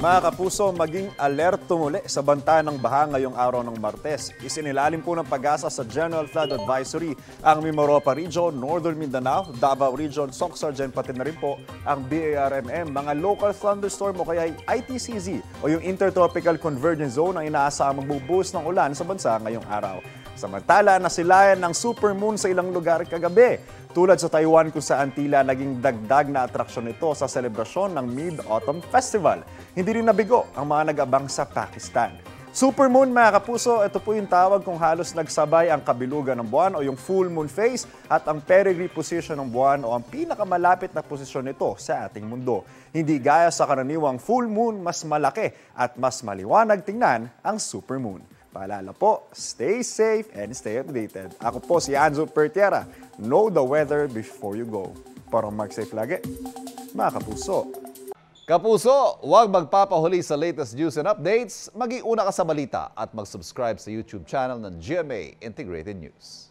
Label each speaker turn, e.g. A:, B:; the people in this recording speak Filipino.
A: Mga kapuso, maging alerto muli sa banta ng baha ngayong araw ng Martes. Isinilalim po ng Pag-asa sa General Flood Advisory ang Mimaropa Region, Northern Mindanao, Davao Region, Soc-Sargen, pati na rin po ang BARMM. Mga local thunderstorm o kaya ITCZ o yung Intertropical Convergence Zone ang inaasahang magbubuhos ng ulan sa bansa ngayong araw. Samantala, nasilayan ng supermoon sa ilang lugar kagabi. Tulad sa Taiwan kung saan tila naging dagdag na atraksyon ito sa selebrasyon ng Mid-Autumn Festival. Hindi rin nabigo ang mga nag-abang sa Pakistan. Supermoon mga kapuso, ito po yung tawag kung halos nagsabay ang kabilugan ng buwan o yung full moon phase at ang perigee position ng buwan o ang pinakamalapit na posisyon nito sa ating mundo. Hindi gaya sa karaniwang full moon, mas malaki at mas maliwanag tingnan ang supermoon. Paalala po, stay safe and stay updated. Ako po si Anzo Pertiera. Know the weather before you go. Para mag-safe lagi, mga kapuso.
B: Kapuso, huwag magpapahuli sa latest news and updates. Mag-iuna ka sa balita at mag-subscribe sa YouTube channel ng GMA Integrated News.